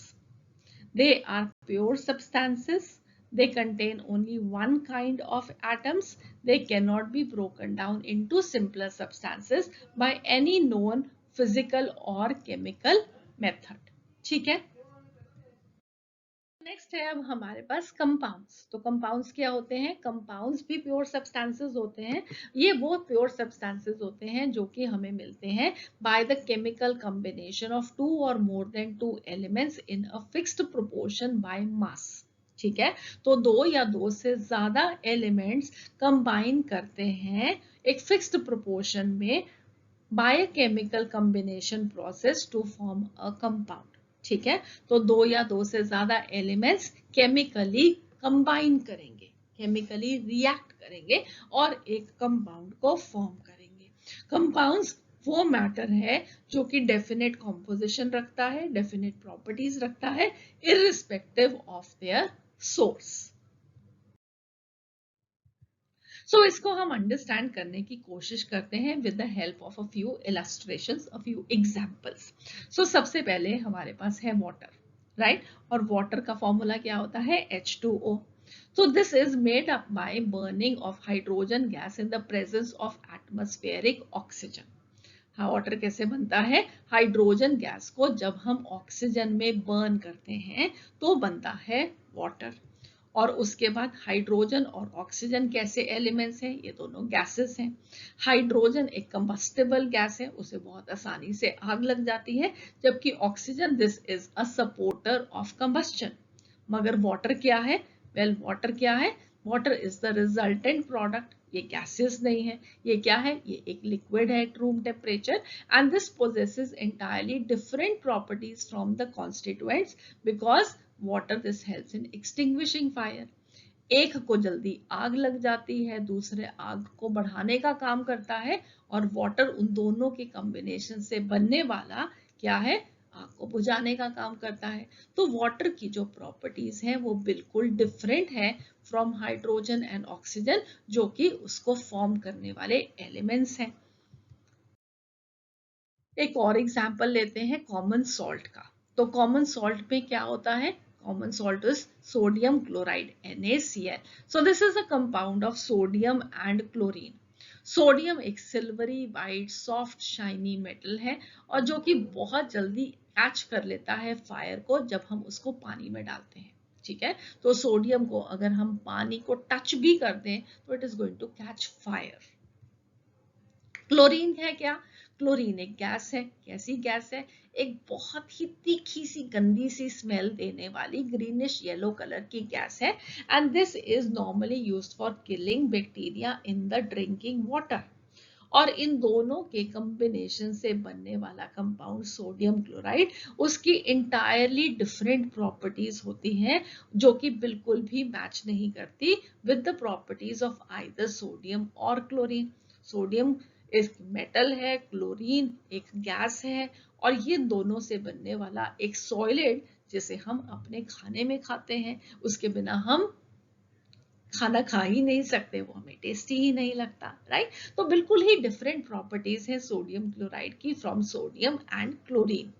They are pure substances. They contain only one kind of atoms. They cannot be broken down into simpler substances by any known physical or chemical method. ठीक है? नेक्स्ट है अब हमारे पास कंपाउंड्स. तो कंपाउंड्स क्या होते हैं? कंपाउंड्स भी प्योर सब्सटेंसेस होते हैं. ये वो प्योर सब्सटेंसेस होते हैं जो कि हमें मिलते हैं bye the chemical combination of 2 और more then 2 elements in a fixed proportion by mass. ठीक है? तो 2 या 2 से ज्यादा एलिमेंट्स कंबाइन करते हैं एक फिक्स्ड प्रोपोर्शन में by a chemical combination process to form a compound. ठीक है? तो 2 या 2 से ज्यादा एलिमेंट्स केमिकली कंबाइन करेंगे, केमिकली रिएक्ट करेंगे और एक कंपाउंड को फॉर्म करेंगे. कंपाउंड्स वो मैटर है जो कि डेफिनेट कॉम्पोजिशन रखता है, डेफिनेट प्रॉपर्टीज रखता है, irrespective of their source. So इसको हम अंडरस्टैंड करने की कोशिश करते हैं with the help of a few illustrations, a few examples. So सबसे पहले हमारे पास है वाटर, राइट? और वाटर का फॉर्मूला क्या होता है? H2O. So this is made up by burning of hydrogen gas in the presence of atmospheric oxygen. हाँ, वाटर कैसे बनता है? हाइड्रोजन गैस को जब हम ऑक्सीजन में बर्न करते हैं तो बनता है वाटर. और उसके बाद हाइड्रोजन और ऑक्सीजन कैसे एलिमेंट्स हैं? ये दोनों गैसेस हैं. हाइड्रोजन एक कंबस्टेबल गैस है, उसे बहुत आसानी से आग लग जाती है, जबकि oxygen this is a supporter of combustion. मगर वाटर क्या है? वेल, वाटर क्या है? Water is the resultant product. ये गैसेस नहीं है. ये क्या है? ये एक लिक्विड है eight room temperature and this possesses entirely different properties from the constituents because water this helps in extinguishing fire. एक को जल्दी आग लग जाती है, दूसरे आग को बढ़ाने का काम करता है और वाटर उन दोनों के कॉम्बिनेशन से बनने वाला क्या है? आग को बुझाने का काम करता है. तो वाटर की जो प्रॉपर्टीज हैं वो बिल्कुल डिफरेंट है फ्रॉम हाइड्रोजन एंड ऑक्सीजन जो कि उसको फॉर्म करने वाले एलिमेंट्स हैं. एक और एग्जांपल लेते हैं कॉमन सॉल्ट का. तो कॉमन सॉल्ट में क्या होता है? Common salt is sodium chloride, NaCl. So this is a compound of sodium and chlorine. Sodium एक silvery white soft shiny metal है और जो कि बहुत जल्दी कैच कर लेता है फायर को जब हम उसको पानी में डालते हैं. ठीक है? तो सोडियम को अगर हम पानी को टच भी कर दें तो it is going to catch fire. Chlorine है क्या? क्लोरीन एक गैस है. कैसी गैस है? एक बहुत ही तीखी सी गंदी सी स्मेल देने वाली ग्रीनिश येलो कलर की गैस है and this is normally used for killing bacteria in the drinking water. और इन दोनों के कॉम्बिनेशन से बनने वाला कंपाउंड सोडियम क्लोराइड, उसकी इंटायरली डिफरेंट प्रॉपर्टीज होती हैं जो कि बिल्कुल भी मैच नहीं करती with the properties of either sodium और क्लोरीन. सोडियम एक मेटल है, क्लोरीन एक गैस है और ये दोनों से बनने वाला एक सॉलिड जिसे हम अपने खाने में खाते हैं, उसके बिना हम खाना खा ही नहीं सकते, वो हमें टेस्टी ही नहीं लगता, राइट? तो बिल्कुल ही डिफरेंट प्रॉपर्टीज है सोडियम क्लोराइड की फ्रॉम सोडियम एंड क्लोरीन.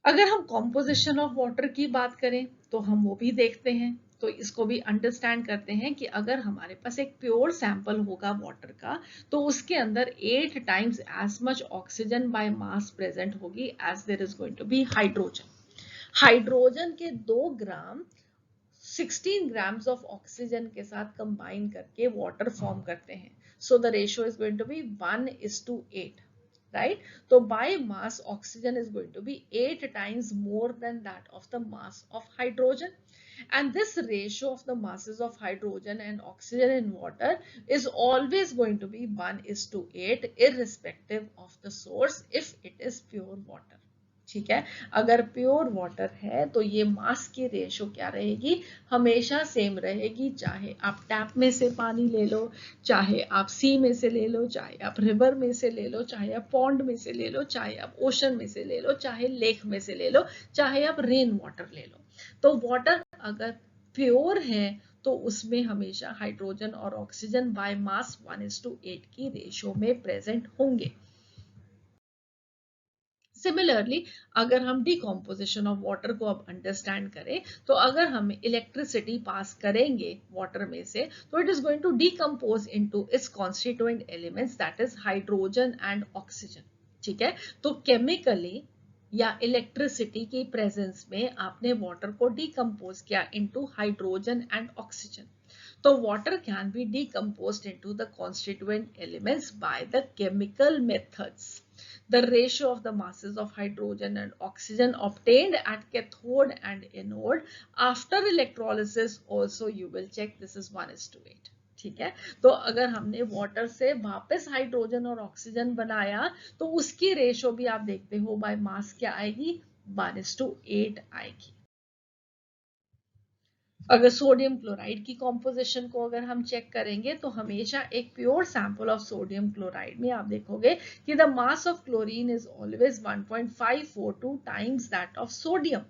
अगर हम कॉम्पोजिशन ऑफ वाटर की बात करें तो हम वो भी देखते हैं. तो इसको भी अंडरस्टैंड करते हैं कि अगर हमारे पास एक प्योर सैंपल होगा वाटर का तो उसके अंदर 8 times as much oxygen by mass present होगी as there is going to be hydrogen. Hydrogen के 2 ग्राम 16 grams of oxygen के साथ कंबाइन करके वाटर फॉर्म करते हैं. So the ratio is going to be 1:8, right? So by mass, oxygen is going to be 8 times more than that of the mass of hydrogen. And this ratio of the masses of hydrogen and oxygen in water is always going to be 1:8, irrespective of the source, if it is pure water. ठीक है, अगर प्योर वाटर है तो ये मास की रेशो क्या रहेगी, हमेशा सेम रहेगी, चाहे आप टैप में से पानी ले लो, चाहे आप सी में से ले लो, चाहे आप रिवर में से ले लो, चाहे आप पॉन्ड में से ले लो, चाहे आप ओशन में से ले लो, चाहे लेक में से ले लो, चाहे आप रेन वाटर ले लो। तो वाटर अगर प्योर है तो उसमें हमेशा हाइड्रोजन और ऑक्सीजन बाय मास 1:8 की रेशो में प्रेजेंट होंगे। सिमिलरली अगर हम डिकम्पोजिशन ऑफ वाटर को अब अंडरस्टैंड करें, तो अगर हम इलेक्ट्रिसिटी पास करेंगे वाटर में से, तो it is going to decompose into its constituent elements, that is hydrogen and oxygen. ठीक है, तो केमिकली या इलेक्ट्रिसिटी की प्रेजेंस में आपने वाटर को डिकम्पोज किया इनटू हाइड्रोजन एंड ऑक्सीजन। तो water can be decomposed into the constituent elements by the chemical methods. The ratio of the masses of hydrogen and oxygen obtained at cathode and anode after electrolysis also you will check this is 1:8। ठीक है, तो अगर हमने वाटर से वापस हाइड्रोजन और ऑक्सीजन बनाया तो उसकी रेशो भी आप देखते हो बाय मास क्या आएगी, 1:8 आएगी। अगर सोडियम क्लोराइड की कॉम्पोजिशन को अगर हम चेक करेंगे तो हमेशा एक pure sample of sodium chloride में आप देखोगे कि the mass of chlorine is always 1.542 times that of sodium.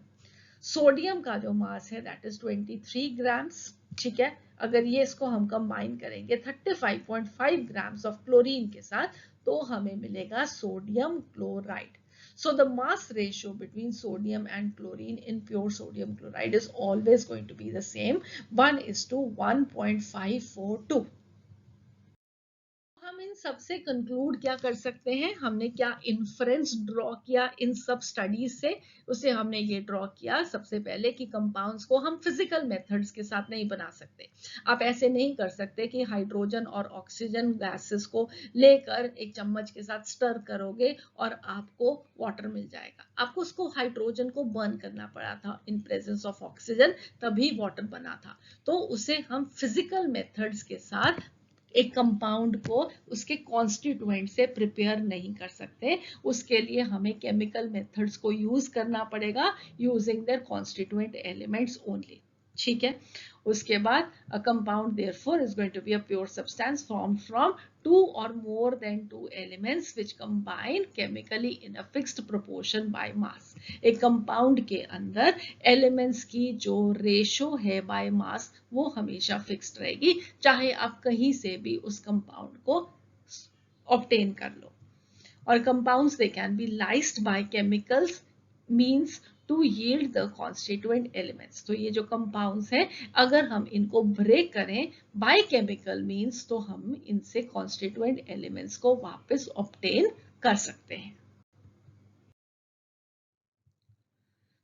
Sodium का जो मास है दैट इज 23 ग्राम्स। ठीक है, अगर ये इसको हम कंबाइन करेंगे 35.5 ग्राम्स ऑफ क्लोरीन के साथ तो हमें मिलेगा sodium chloride. So the mass ratio between sodium and chlorine in pure sodium chloride is always going to be the same, 1:1.542। हम इन सब से कंक्लूड क्या कर सकते हैं, हमने क्या इन्फ्रेंस ड्रॉ किया इन सब स्टडीज से, उसे हमने ये ड्रॉ किया सबसे पहले कि कंपाउंड्स को हम फिजिकल मेथड्स के साथ नहीं बना सकते। आप ऐसे नहीं कर सकते कि हाइड्रोजन और ऑक्सीजन गैसेस को लेकर एक चम्मच के साथ स्टर करोगे और आपको वाटर मिल जाएगा। आपको उसको हाइड्रोजन को बर्न करना पड़ा था इन प्रेजेंस ऑफ ऑक्सीजन, तभी वाटर बना था। तो उसे हम फिजिकल मेथड्स के साथ एक कंपाउंड को उसके कॉन्स्टिट्यूएंट से प्रिपेयर नहीं कर सकते, उसके लिए हमें केमिकल मेथड्स को यूज करना पड़ेगा using their constituent elements only. ठीक है, उसके बाद a compound therefore is going to be a pure substance formed from 2 or more than 2 elements which combine chemically in a fixed proportion by mass। एक कंपाउंड के अंदर एलिमेंट्स की जो रेशो है बाय मास वो हमेशा फिक्स्ड रहेगी, चाहे आप कहीं से भी उस कंपाउंड को ऑब्टेन कर लो। और compounds they can be lysed by chemicals means to yield the constituent elements. तो ये जो कंपाउंड्स हैं अगर हम इनको ब्रेक करें बाय केमिकल मींस तो हम इनसे कॉन्स्टिट्यूएंट एलिमेंट्स को वापस ऑब्टेन कर सकते हैं।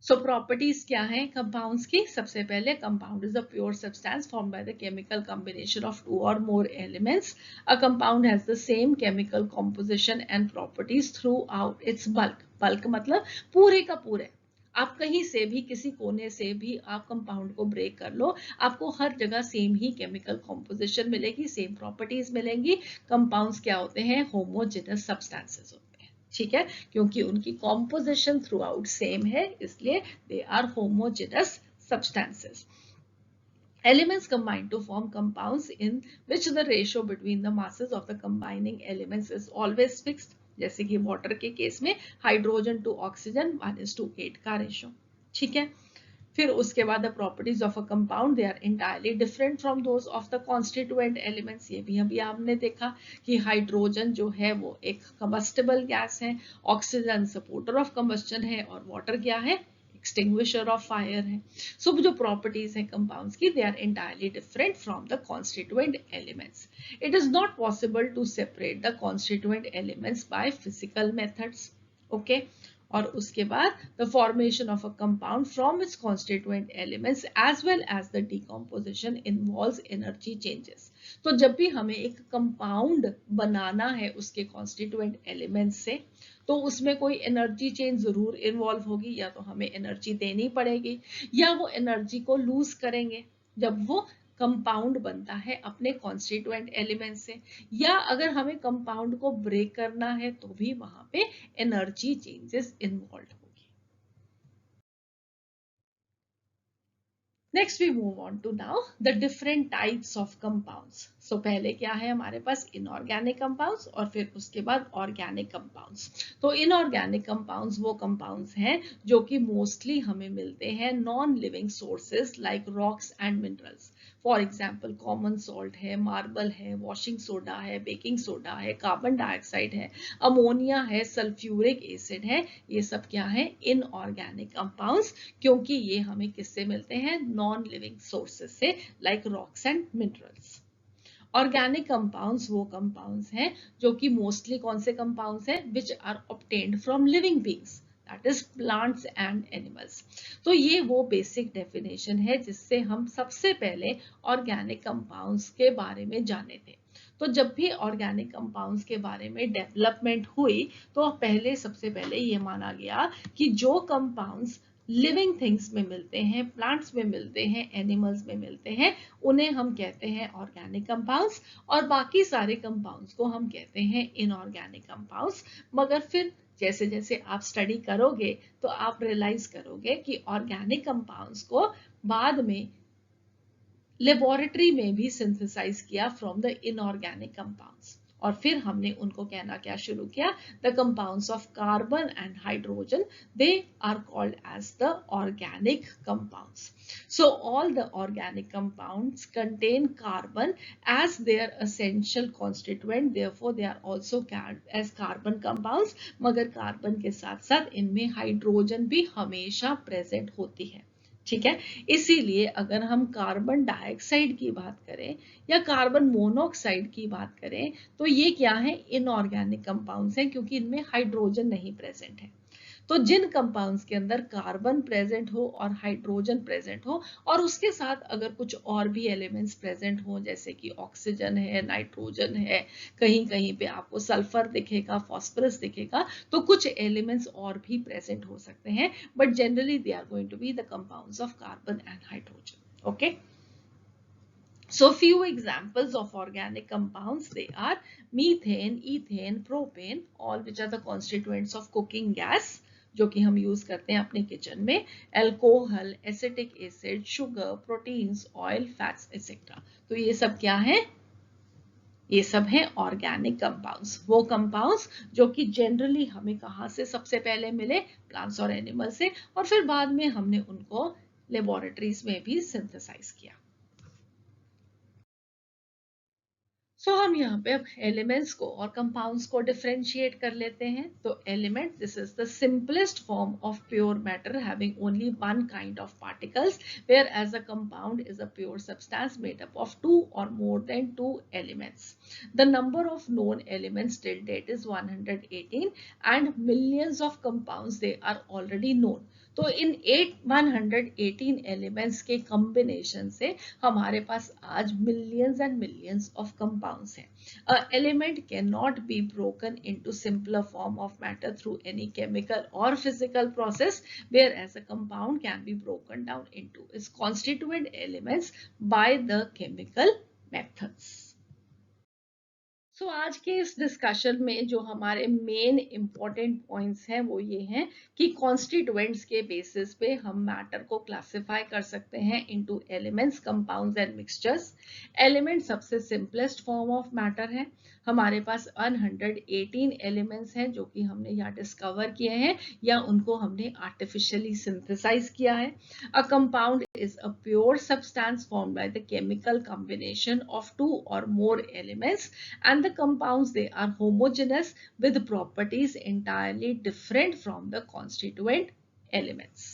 सो प्रॉपर्टीज क्या हैं कंपाउंड्स की, सबसे पहले compound is a pure substance formed by the chemical combination of 2 or more elements। A compound has the same chemical composition and properties through out it's bulk. Bulk मतलब पूरे का पूरे, आप कहीं से भी किसी कोने से भी आप कंपाउंड को ब्रेक कर लो, आपको हर जगह सेम ही केमिकल कॉम्पोजिशन मिलेगी, सेम प्रॉपर्टीज मिलेंगी। कंपाउंड्स क्या होते हैं, होमोजेनस सब्सटेंसेस होते हैं। ठीक है, क्योंकि उनकी कॉम्पोजिशन थ्रू आउट सेम है इसलिए they are homogeneous substances. Elements combine to form compounds in which the ratio between the masses of the combining elements is always fixed। जैसे कि वाटर के केस में हाइड्रोजन टू ऑक्सीजन 1:8 का रेशो। ठीक है, फिर उसके बाद the properties of a compound they are entirely different from those of the constituent elements. ये भी अभी आपने देखा कि हाइड्रोजन जो है वो एक कंबस्टिबल गैस है, ऑक्सीजन सपोर्टर ऑफ कंबस्टन है और वाटर क्या है, extinguisher of fire है। So जो properties हैं compounds की they are entirely different from the constituent elements। It is not possible to separate the constituent elements by physical methods। Okay, और उसके बाद the formation of a compound from its constituent elements as well as the decomposition involves energy changes. तो जब भी हमें एक कंपाउंड बनाना है उसके कॉन्स्टिट्यूएंट एलिमेंट्स से, तो उसमें कोई एनर्जी चेंज जरूर इन्वॉल्व होगी, या तो हमें एनर्जी देनी पड़ेगी या वो एनर्जी को लूज करेंगे जब वो कंपाउंड बनता है अपने कॉन्स्टिट्यूएंट एलिमेंट से, या अगर हमें कंपाउंड को ब्रेक करना है तो भी वहां पे एनर्जी चेंजेस इन्वॉल्व होगी। Next we move on to now the different types of compounds. So पहले क्या है हमारे पास इनऑर्गेनिक कंपाउंड्स और फिर उसके बाद ऑर्गेनिक कंपाउंड्स। तो इनऑर्गेनिक कंपाउंड्स वो कंपाउंड्स हैं जो कि मोस्टली हमें मिलते हैं non living sources like rocks and minerals. For example common salt है, मार्बल है, वॉशिंग सोडा है, बेकिंग सोडा है, कार्बन डाइऑक्साइड है, अमोनिया है, सल्फ्यूरिक एसिड है। ये सब क्या है? इनऑर्गेनिक कंपाउंड्स, क्योंकि ये हमें किससे मिलते हैं? नॉन लिविंग सोर्सेस से, like rocks and minerals. Organic compounds वो कंपाउंड्स हैं जो कि मोस्टली कौन से कंपाउंड्स हैं? Which are obtained from living beings, that is plants and animals. तो ये वो बेसिक डेफिनेशन है जिससे हम सबसे पहले ऑर्गेनिक कंपाउंड्स के बारे में जाने थे। तो जब भी ऑर्गेनिक कंपाउंड्स के बारे में डेवलपमेंट हुई तो पहले सबसे पहले ये माना गया कि जो कंपाउंड्स लिविंग थिंग्स में मिलते हैं, प्लांट्स में मिलते हैं, एनिमल्स में मिलते हैं, उन्हें हम कहते हैं ऑर्गेनिक कंपाउंड्स, और बाकी सारे कंपाउंड्स को हम कहते हैं इनऑर्गेनिक कंपाउंड्स। मगर फिर जैसे जैसे आप स्टडी करोगे तो आप रियलाइज करोगे कि ऑर्गेनिक कंपाउंड्स को बाद में लेबोरेटरी में भी सिंथेसाइज किया फ्रॉम द इनऑर्गेनिक कंपाउंड्स, और फिर हमने उनको कहना क्या शुरू किया? The compounds of carbon and hydrogen, they are called as the organic compounds. So all the organic compounds contain carbon as their essential constituent, therefore they are also called as carbon compounds। मगर कार्बन के साथ साथ इनमें हाइड्रोजन भी हमेशा प्रेजेंट होती है, ठीक है। इसीलिए अगर हम कार्बन डाइऑक्साइड की बात करें या कार्बन मोनोऑक्साइड की बात करें तो ये क्या है? इनऑर्गेनिक कंपाउंड्स हैं, क्योंकि इनमें हाइड्रोजन नहीं प्रेजेंट है। तो जिन कंपाउंड्स के अंदर कार्बन प्रेजेंट हो और हाइड्रोजन प्रेजेंट हो, और उसके साथ अगर कुछ और भी एलिमेंट्स प्रेजेंट हो जैसे कि ऑक्सीजन है, नाइट्रोजन है, कहीं कहीं पे आपको सल्फर दिखेगा, फॉस्फोरस दिखेगा, तो कुछ एलिमेंट्स और भी प्रेजेंट हो सकते हैं, but generally they are going to be the compounds of carbon and hydrogen. Okay, so few examples of organic compounds, they are methane, ethane, propane, all which are the constituents of cooking gas जो कि हम यूज करते हैं अपने किचन में, alcohol, acetic acid, sugar, proteins, oil, fats etcetera. तो ये सब क्या है? ये सब है ऑर्गेनिक कंपाउंड्स, वो कंपाउंड्स जो कि जनरली हमें कहाँ से सबसे पहले मिले? प्लांट्स और एनिमल से, और फिर बाद में हमने उनको लेबोरेटरीज में भी सिंथेसाइज किया। सो हम यहाँ पे अब एलिमेंट्स को और कंपाउंड्स को डिफरेंशिएट कर लेते हैं। तो element, this is the simplest form of pure matter having only one kind of particles, whereas a compound is a pure substance made up of two or more than two elements. The number of known elements till date is 118 and millions of compounds they are already known। तो इन 118 एलिमेंट्स के कॉम्बिनेशन से हमारे पास आज millions and millions of compounds हैं। A element can not be broken into simpler form of matter through any chemical or physical process, whereas a compound can be broken down into its constituent elements by the chemical methods. So आज के इस डिस्कशन में जो हमारे मेन इंपॉर्टेंट पॉइंट्स हैं वो ये हैं कि कॉन्स्टिट्यूएंट्स के बेसिस पे हम मैटर को क्लासिफाई कर सकते हैं into elements, compounds and mixtures. Element सबसे सिंपलेस्ट फॉर्म ऑफ मैटर है। हमारे पास 118 एलिमेंट्स हैं जो कि हमने यहाँ डिस्कवर किए हैं या उनको हमने आर्टिफिशियली सिंथेसाइज किया है। A compound is a pure substance formed by the chemical combination of two or more elements, and the compounds, they are homogeneous with properties entirely different from the constituent elements।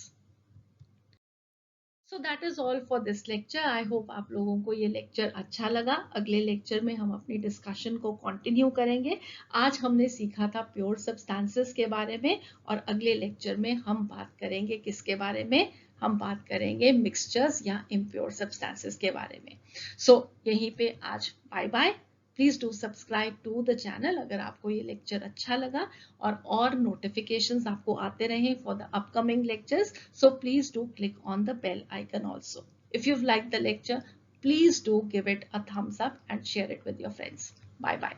So that is all for this lecture. I hope आप लोगों को ये लेक्चर अच्छा लगा. अगले लेक्चर में हम अपनी डिस्कशन को कंटिन्यू करेंगे. आज हमने सीखा था प्योर सब्सटेंसेस के बारे में, और अगले लेक्चर में हम बात करेंगे किसके बारे में? हम बात करेंगे मिक्सचर्स या इम्प्योर सब्सटेंसेस के बारे में. सो यहीं पे आज bye bye. Please do subscribe to the channel अगर आपको ये लेक्चर अच्छा लगा, और नोटिफिकेशंस आपको आते रहें for the upcoming lectures. So please do click on the bell icon also. If you've liked the lecture, please do give it a thumbs up and share it with your friends. Bye bye.